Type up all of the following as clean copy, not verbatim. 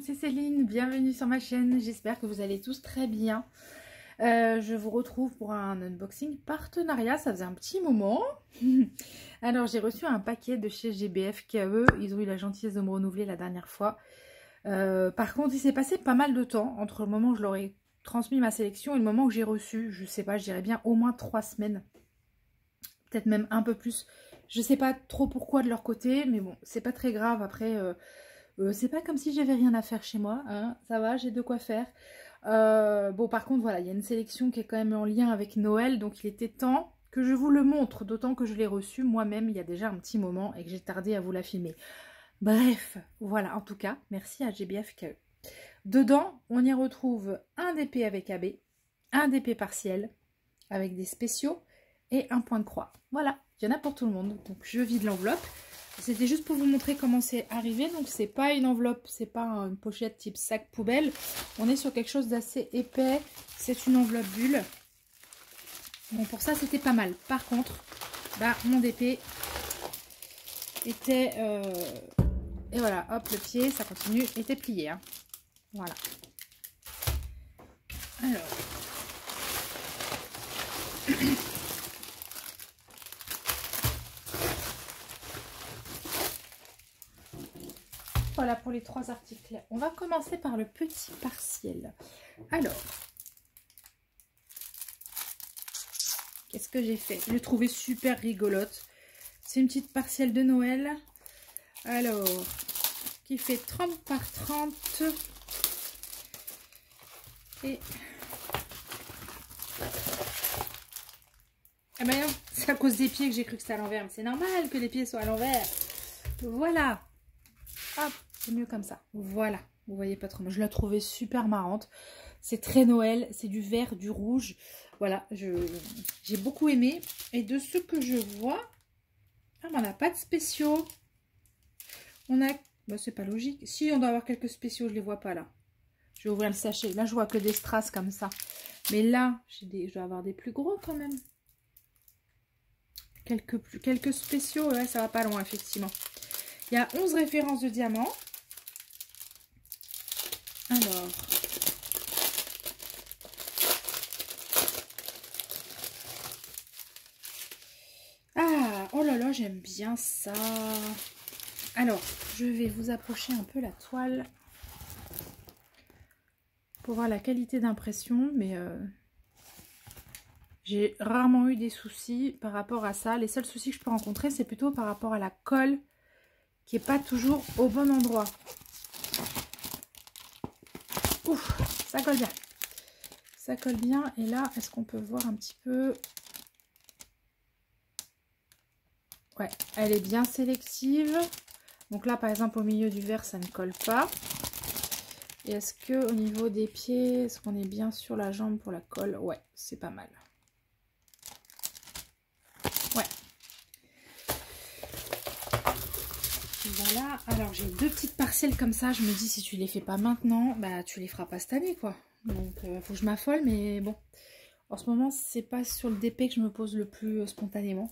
c'est Céline, bienvenue sur ma chaîne, j'espère que vous allez tous très bien. Je vous retrouve pour un unboxing partenariat, ça faisait un petit moment. Alors j'ai reçu un paquet de chez GBF KE, ils ont eu la gentillesse de me renouveler la dernière fois. Par contre il s'est passé pas mal de temps entre le moment où je leur ai transmis ma sélection et le moment où j'ai reçu, je sais pas, je dirais bien au moins 3 semaines. Peut-être même un peu plus. Je sais pas trop pourquoi de leur côté, mais bon, c'est pas très grave. Après, c'est pas comme si j'avais rien à faire chez moi, hein. Ça va, j'ai de quoi faire. Bon, par contre, voilà, il y a une sélection qui est quand même en lien avec Noël, donc il était temps que je vous le montre, d'autant que je l'ai reçu moi-même il y a déjà un petit moment et que j'ai tardé à vous la filmer. Bref, voilà, en tout cas, merci à GBF KE. Dedans, on y retrouve un DP avec AB, un DP partiel avec des spéciaux et un point de croix. Voilà, il y en a pour tout le monde. Donc je vide l'enveloppe. C'était juste pour vous montrer comment c'est arrivé. Donc c'est pas une enveloppe, c'est pas une pochette type sac poubelle. On est sur quelque chose d'assez épais. C'est une enveloppe bulle. Bon, pour ça c'était pas mal. Par contre, bah mon DP était et voilà, hop, le pied, ça continue, était plié, hein. Voilà. Alors voilà pour les 3 articles. On va commencer par le petit partiel. Alors, qu'est-ce que j'ai fait? Je l'ai trouvé super rigolote. C'est une petite partielle de Noël. Alors, qui fait 30 par 30. Et... ah ben non, c'est à cause des pieds que j'ai cru que c'était à l'envers. Mais c'est normal que les pieds soient à l'envers. Voilà. Hop, c'est mieux comme ça. Voilà. Vous voyez pas trop. Moi, je la trouvais super marrante. C'est très Noël. C'est du vert, du rouge. Voilà. J'ai beaucoup aimé. Et de ce que je vois... ah, on n'a pas de spéciaux. On a... bah, c'est pas logique. Si, on doit avoir quelques spéciaux. Je les vois pas là. Je vais ouvrir le sachet. Là, je vois que des strass comme ça. Mais là, je dois avoir des plus gros quand même. Quelques spéciaux. Ouais, ça va pas loin, effectivement. Il y a 11 références de diamants. Alors... ah, oh là là, j'aime bien ça. Alors, je vais vous approcher un peu la toile pour voir la qualité d'impression, mais j'ai rarement eu des soucis par rapport à ça. Les seuls soucis que je peux rencontrer, c'est plutôt par rapport à la colle qui n'est pas toujours au bon endroit. Ouf, ça colle bien. Ça colle bien. Et là, est-ce qu'on peut voir un petit peu? Ouais, elle est bien sélective. Donc là, par exemple, au milieu du verre, ça ne colle pas. Et est-ce que au niveau des pieds, est-ce qu'on est bien sur la jambe pour la colle? Ouais, c'est pas mal. Ouais. Voilà. Alors, j'ai 2 petites parcelles comme ça. Je me dis, si tu les fais pas maintenant, bah tu les feras pas cette année, quoi. Donc, faut que je m'affole, mais bon. En ce moment, c'est pas sur le DP que je me pose le plus spontanément.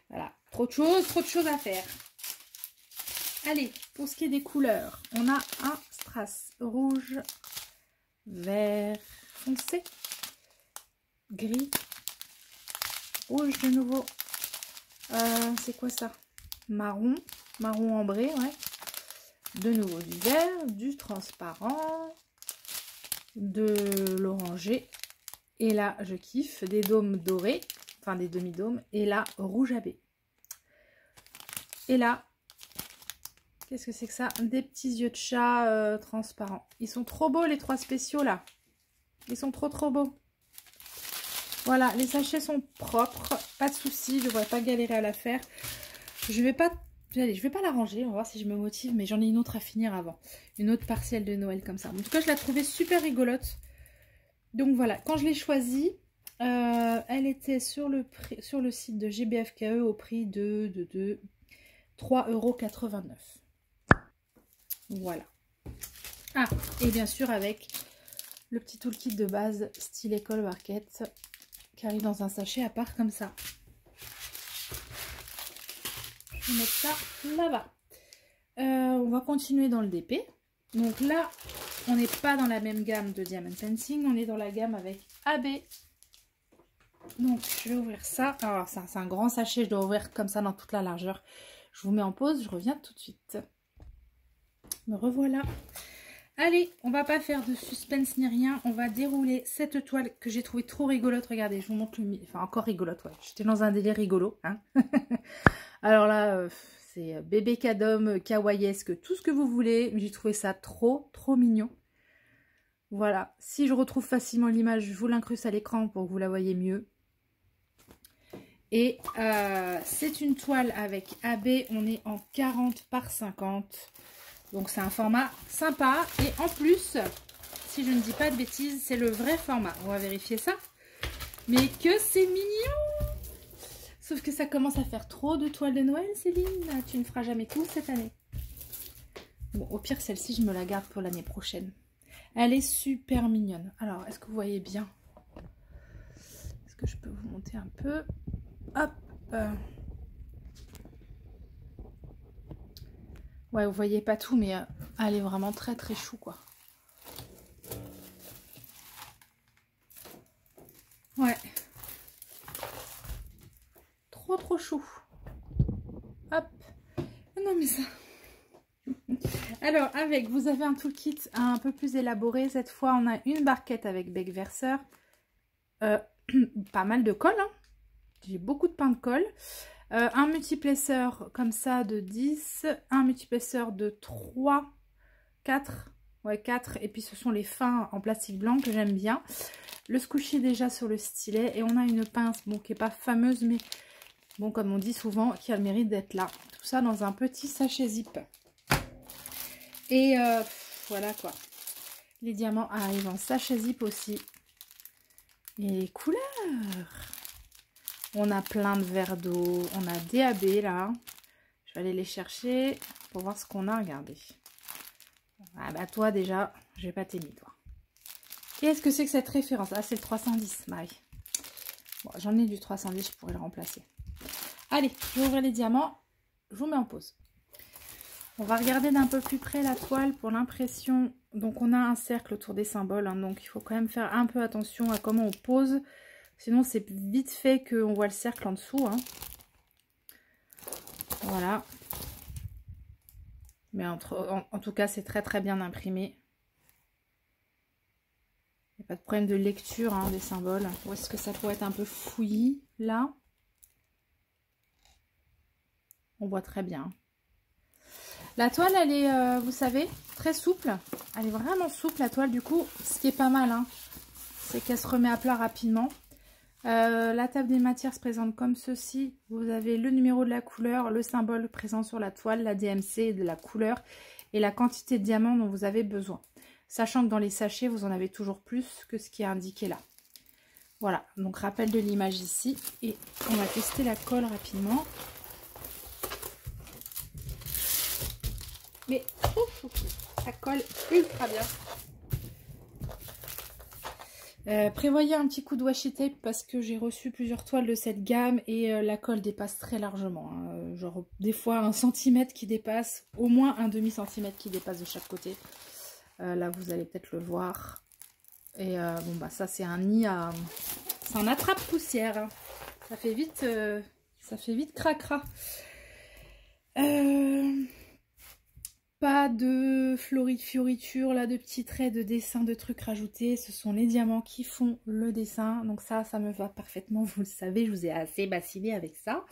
Voilà. Trop de choses à faire. Allez, pour ce qui est des couleurs, on a un strass rouge, vert foncé, gris, rouge de nouveau. C'est quoi ça? Marron, marron ambré, ouais. De nouveau du vert, du transparent, de l'orangé. Et là, je kiffe des dômes dorés, enfin des demi-dômes. Et là, rouge à baie. Et là, qu'est-ce que c'est que ça? Des petits yeux de chat transparents. Ils sont trop beaux les 3 spéciaux là. Ils sont trop beaux. Voilà, les sachets sont propres. Pas de souci, je ne devrais pas galérer à la faire. Je vais pas la ranger. On va voir si je me motive. Mais j'en ai une autre à finir avant. Une autre partielle de Noël comme ça. En tout cas, je la trouvais super rigolote. Donc voilà, quand je l'ai choisie, elle était sur le site de GBF KE au prix de 3,89 €. Voilà. Ah, et bien sûr avec le petit toolkit de base style école market qui arrive dans un sachet à part comme ça. Je vais mettre ça là-bas. On va continuer dans le DP. Donc là, on n'est pas dans la même gamme de Diamond Painting, on est dans la gamme avec AB. Donc je vais ouvrir ça. Alors ça, c'est un grand sachet, je dois ouvrir comme ça dans toute la largeur. Je vous mets en pause, je reviens tout de suite. Me revoilà. Allez, on va pas faire de suspense ni rien. On va dérouler cette toile que j'ai trouvée trop rigolote. Regardez, je vous montre le... Enfin, encore rigolote, ouais. J'étais dans un délire rigolo. Hein. Alors là, c'est bébé cadom, kawaïesque, tout ce que vous voulez. Mais j'ai trouvé ça trop mignon. Voilà. Si je retrouve facilement l'image, je vous l'incruste à l'écran pour que vous la voyez mieux. Et c'est une toile avec AB. On est en 40 par 50. Donc c'est un format sympa. Et en plus, si je ne dis pas de bêtises, c'est le vrai format. On va vérifier ça. Mais que c'est mignon! Sauf que ça commence à faire trop de toiles de Noël, Céline. Tu ne feras jamais tout cette année. Bon, au pire, celle-ci, je me la garde pour l'année prochaine. Elle est super mignonne. Alors, est-ce que vous voyez bien? Est-ce que je peux vous monter un peu? Hop! Ouais, vous voyez pas tout, mais elle est vraiment très chou, quoi. Ouais. Trop chou. Hop. Non, mais ça... Alors, vous avez un toolkit un peu plus élaboré. Cette fois, on a une barquette avec bec verseur. Pas mal de colle, hein. J'ai beaucoup de pain de colle. Un multiplesseur comme ça de 10. Un multiplesseur de 3, 4. Ouais, 4. Et puis, ce sont les fins en plastique blanc que j'aime bien. Le squishy déjà sur le stylet. Et on a une pince, bon, qui n'est pas fameuse, mais bon, comme on dit souvent, qui a le mérite d'être là. Tout ça dans un petit sachet zip. Et voilà quoi. Les diamants arrivent en sachet zip aussi. Et les couleurs. On a plein de verres d'eau. On a DAB là. Je vais aller les chercher pour voir ce qu'on a. Regardez. Ah bah toi déjà, je vais pas t'aimer toi. Qu'est-ce que c'est que cette référence? Ah, c'est le 310, Marie. Bon, j'en ai du 310, je pourrais le remplacer. Allez, je vais ouvrir les diamants. Je vous mets en pause. On va regarder d'un peu plus près la toile pour l'impression. Donc on a un cercle autour des symboles, hein, donc il faut quand même faire un peu attention à comment on pose. Sinon c'est vite fait qu'on voit le cercle en dessous. Hein. Voilà. Mais en tout cas c'est très bien imprimé. Il n'y a pas de problème de lecture hein, des symboles. Où est-ce que ça pourrait être un peu fouillis là? On voit très bien. La toile, elle est, vous savez, très souple. Elle est vraiment souple, la toile, du coup. Ce qui est pas mal, hein, c'est qu'elle se remet à plat rapidement. La table des matières se présente comme ceci. Vous avez le numéro de la couleur, le symbole présent sur la toile, la DMC de la couleur et la quantité de diamants dont vous avez besoin. Sachant que dans les sachets, vous en avez toujours plus que ce qui est indiqué là. Voilà, donc rappel de l'image ici. Et on va tester la colle rapidement. Mais ça colle ultra bien. Prévoyez un petit coup de washi tape parce que j'ai reçu plusieurs toiles de cette gamme et la colle dépasse très largement. Hein. Genre des fois 1 centimètre qui dépasse, au moins un demi-centimètre qui dépasse de chaque côté. Là vous allez peut-être le voir. Et bon bah ça c'est un nid à... C'est un attrape-poussière. Hein. Ça fait vite cracra. Pas de fioriture, là, de petits traits, de dessin, de trucs rajoutés. Ce sont les diamants qui font le dessin. Donc ça me va parfaitement, vous le savez. Je vous ai assez bassiné avec ça.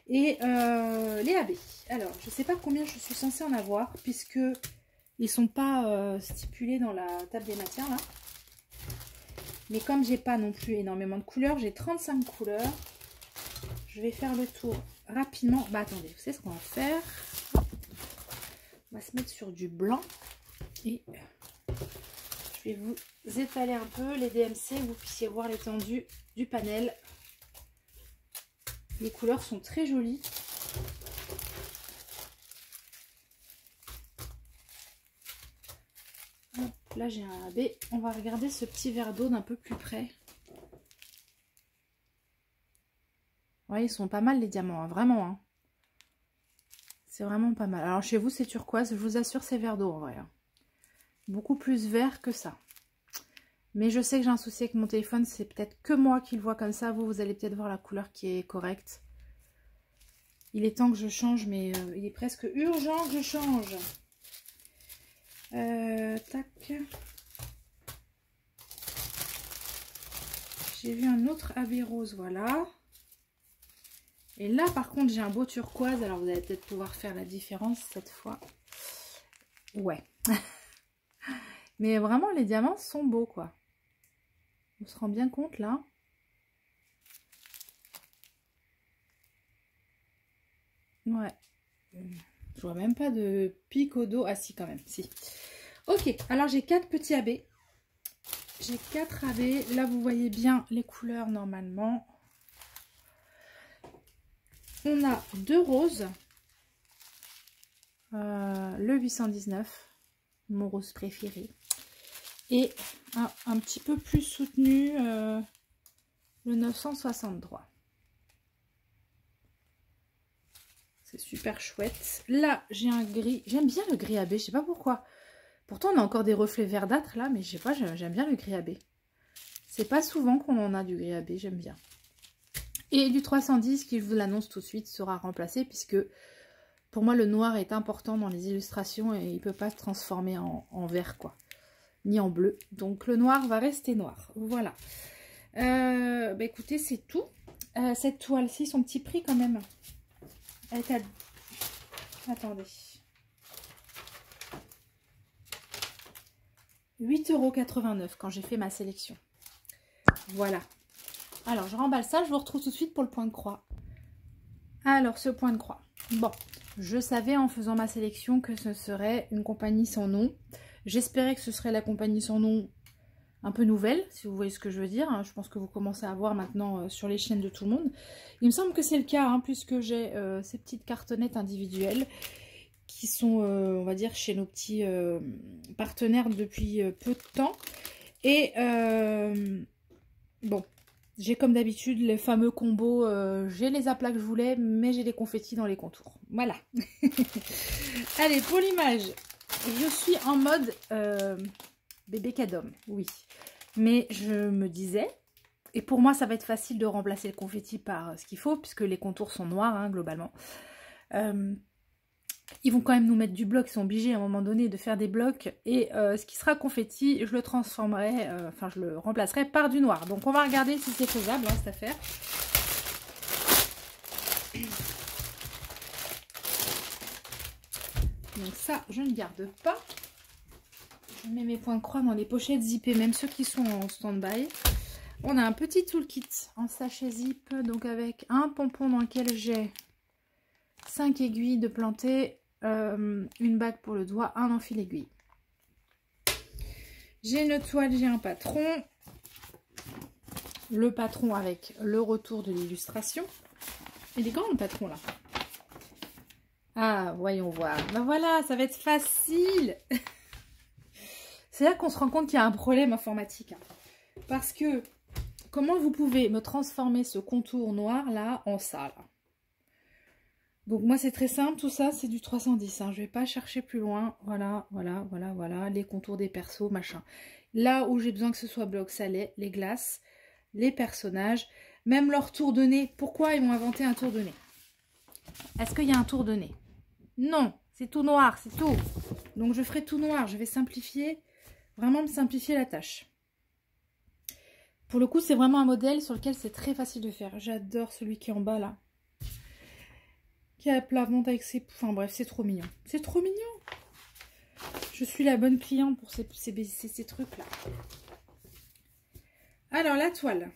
Et les AB. Alors, je ne sais pas combien je suis censée en avoir, puisque ils sont pas stipulés dans la table des matières, là. Mais comme j'ai pas non plus énormément de couleurs, j'ai 35 couleurs. Je vais faire le tour rapidement. Bah attendez, vous savez ce qu'on va faire? On va se mettre sur du blanc et je vais vous étaler un peu les DMC, que vous puissiez voir l'étendue du panel. Les couleurs sont très jolies. Hop, là j'ai un AB. On va regarder ce petit verre d'eau d'un peu plus près. Ouais, ils sont pas mal les diamants, hein, vraiment. Hein. C'est vraiment pas mal. Alors chez vous c'est turquoise, je vous assure c'est verre d'eau en vrai. Hein. beaucoup plus vert que ça. Mais je sais que j'ai un souci avec mon téléphone, c'est peut-être que moi qui le vois comme ça. Vous allez peut-être voir la couleur qui est correcte. Il est temps que je change, mais il est presque urgent que je change. Tac. J'ai vu un autre AB rose, voilà. Et là, par contre, j'ai un beau turquoise. Alors, vous allez peut-être pouvoir faire la différence cette fois. Ouais. Mais vraiment, les diamants sont beaux, quoi. On se rend bien compte, là. Ouais. Je vois même pas de pic au dos. Ah, si, quand même, si. Ok, alors j'ai 4 petits AB. J'ai 4 AB. Là, vous voyez bien les couleurs, normalement. On a 2 roses. Le 819, mon rose préféré. Et un petit peu plus soutenu, le 963. C'est super chouette. Là, j'ai un gris. J'aime bien le gris AB, je sais pas pourquoi. Pourtant, on a encore des reflets verdâtres là, mais je sais pas, j'aime bien le gris AB. C'est pas souvent qu'on en a du gris AB, j'aime bien. Et du 310, qui je vous l'annonce tout de suite, sera remplacé puisque pour moi, le noir est important dans les illustrations et il ne peut pas se transformer en vert, quoi. Ni en bleu. Donc, le noir va rester noir. Voilà. Bah, écoutez, c'est tout. Cette toile-ci, son petit prix quand même. Elle est à... Attendez. 8,89 € quand j'ai fait ma sélection. Voilà. Alors, je remballe ça. Je vous retrouve tout de suite pour le point de croix. Alors, ce point de croix. Bon, je savais en faisant ma sélection que ce serait une compagnie sans nom. J'espérais que ce serait la compagnie sans nom un peu nouvelle, si vous voyez ce que je veux dire. Je pense que vous commencez à voir maintenant sur les chaînes de tout le monde. Il me semble que c'est le cas, hein, puisque j'ai ces petites cartonnettes individuelles qui sont, on va dire, chez nos petits partenaires depuis peu de temps. Et bon, j'ai comme d'habitude les fameux combos, j'ai les aplats que je voulais, mais j'ai les confettis dans les contours. Voilà. Allez, pour l'image, je suis en mode bébé cadom, oui. Mais je me disais, et pour moi ça va être facile de remplacer le confetti par ce qu'il faut, puisque les contours sont noirs, hein, globalement. Ils vont quand même nous mettre du bloc, ils sont obligés à un moment donné de faire des blocs. Et ce qui sera confetti, je le transformerai, enfin je le remplacerai par du noir. Donc on va regarder si c'est faisable, hein, cette affaire. Donc ça, je ne garde pas. Je mets mes points de croix dans les pochettes zippées, même ceux qui sont en stand-by. On a un petit toolkit en sachet zip, donc avec un pompon dans lequel j'ai 5 aiguilles de planter, une bague pour le doigt, un enfil aiguille. J'ai une toile, j'ai un patron. Le patron avec le retour de l'illustration. Il est grand le patron là. Ah, voyons voir. Ben voilà, ça va être facile. C'est là qu'on se rend compte qu'il y a un problème informatique. Hein. Parce que, comment vous pouvez me transformer ce contour noir là en ça là? Donc moi c'est très simple, tout ça c'est du 310, hein. Je vais pas chercher plus loin, voilà, voilà, voilà, voilà, les contours des persos, machin. Là où j'ai besoin que ce soit bloc salé, les glaces, les personnages, même leur tour de nez. Pourquoi ils m'ont inventé un tour de nez? Est-ce qu'il y a un tour de nez? Non, c'est tout noir, c'est tout. Donc je ferai tout noir, je vais simplifier, vraiment me simplifier la tâche. Pour le coup c'est vraiment un modèle sur lequel c'est très facile de faire. J'adore celui qui est en bas là. Qui a plat monte avec ses... Enfin bref, c'est trop mignon. C'est trop mignon. Je suis la bonne cliente pour ces trucs-là. Alors, la toile.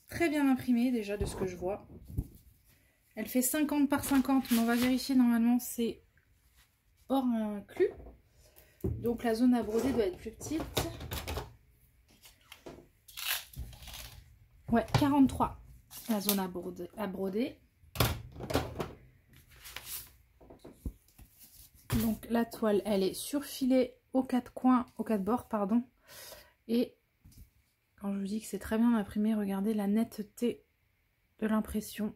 Très bien imprimée, déjà, de ce que je vois. Elle fait 50 par 50, mais on va vérifier, normalement, c'est hors inclus. Donc, la zone à broder doit être plus petite. Ouais, 43, la zone à broder. Donc la toile, elle est surfilée aux 4 coins, aux 4 bords, pardon. Et quand je vous dis que c'est très bien imprimé, regardez la netteté de l'impression.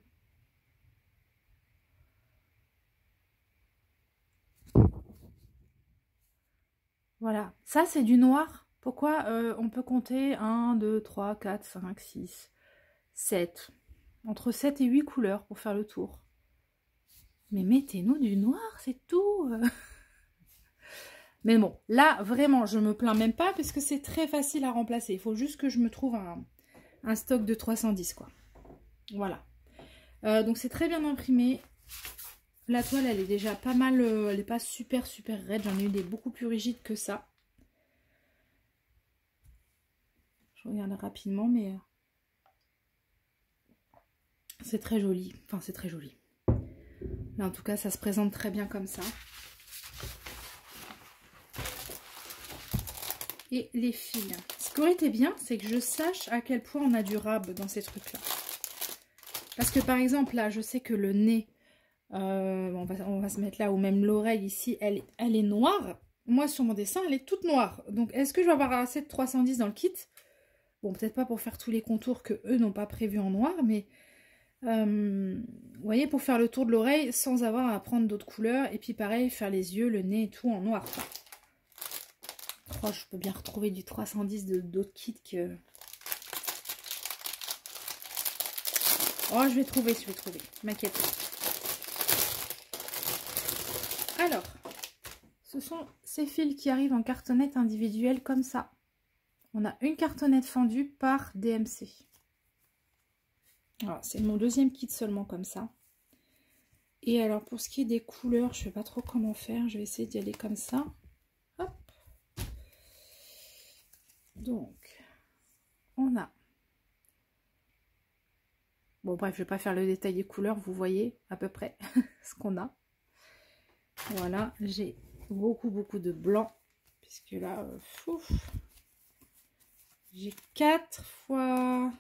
Voilà, ça c'est du noir. Pourquoi on peut compter 1, 2, 3, 4, 5, 6, 7. Entre 7 et 8 couleurs pour faire le tour. Mais mettez-nous du noir, c'est tout. Mais bon, là, vraiment, je me plains même pas parce que c'est très facile à remplacer. Il faut juste que je me trouve un stock de 310, quoi. Voilà. Donc, c'est très bien imprimé. La toile, elle est déjà pas mal... elle n'est pas super, super raide. J'en ai eu des beaucoup plus rigides que ça. Je regarde rapidement, mais... c'est très joli. Enfin, c'est très joli. Là, en tout cas, ça se présente très bien comme ça. Et les fils. Ce qui aurait été bien, c'est que je sache à quel point on a du rab dans ces trucs-là. Parce que par exemple, là, je sais que le nez, on va se mettre là, ou même l'oreille ici, elle est noire. Moi, sur mon dessin, elle est toute noire. Donc, est-ce que je vais avoir assez de 310 dans le kit? Bon, peut-être pas pour faire tous les contours que eux n'ont pas prévus en noir, mais... vous voyez, pour faire le tour de l'oreille sans avoir à prendre d'autres couleurs. Et puis pareil, faire les yeux, le nez et tout en noir. Oh, je peux bien retrouver du 310 d'autres kits que... Oh, je vais trouver, m'inquiète. Alors, ce sont ces fils qui arrivent en cartonnette individuelle comme ça. On a une cartonnette fendue par DMC. Voilà, c'est mon deuxième kit seulement comme ça. Et alors, pour ce qui est des couleurs, je ne sais pas trop comment faire. Je vais essayer d'y aller comme ça. Hop. Donc, on a... Bon, bref, je ne vais pas faire le détail des couleurs. Vous voyez à peu près ce qu'on a. Voilà, j'ai beaucoup de blanc. Puisque là, j'ai 4 fois...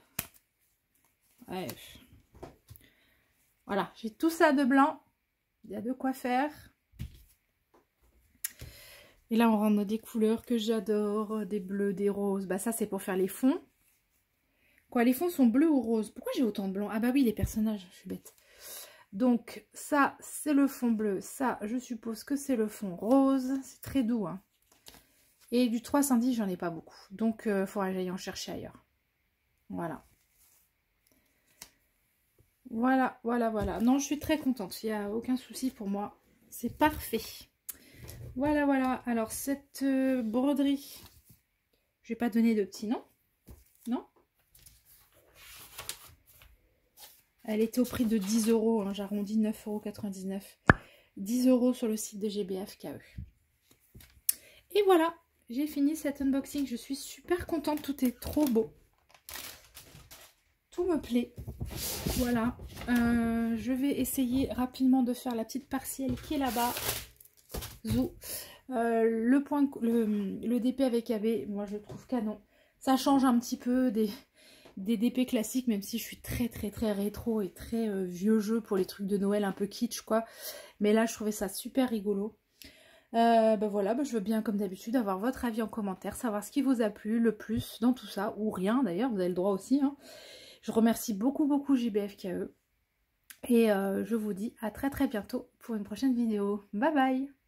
Ouais. Voilà, j'ai tout ça de blanc. Il y a de quoi faire. Et là, on rentre dans des couleurs que j'adore. Des bleus, des roses. Bah ça, c'est pour faire les fonds. Quoi, les fonds sont bleus ou roses? Pourquoi j'ai autant de blanc? Ah bah oui, les personnages, je suis bête. Donc, ça, c'est le fond bleu. Ça, je suppose que c'est le fond rose. C'est très doux, hein. Et du 310, j'en ai pas beaucoup. Donc, il faudra que j'aille en chercher ailleurs. Voilà. Voilà. Non, je suis très contente. Il n'y a aucun souci pour moi. C'est parfait. Voilà. Alors, cette broderie, je vais pas donner de petit nom. Non. Elle était au prix de 10 €. Hein, j'arrondis 9,99 €. 10 € sur le site de GBFKE. Et voilà. J'ai fini cet unboxing. Je suis super contente. Tout est trop beau. Tout me plaît. Voilà. Je vais essayer rapidement de faire la petite partielle qui est là-bas. Zou. Le DP avec AB, moi je le trouve canon. Ça change un petit peu des DP classiques, même si je suis très rétro et très vieux jeu pour les trucs de Noël un peu kitsch, quoi. Mais là, je trouvais ça super rigolo. Voilà, je veux bien, comme d'habitude, avoir votre avis en commentaire, savoir ce qui vous a plu le plus dans tout ça, ou rien d'ailleurs, vous avez le droit aussi, hein. Je remercie beaucoup JBFKE. Et je vous dis à très bientôt pour une prochaine vidéo. Bye bye!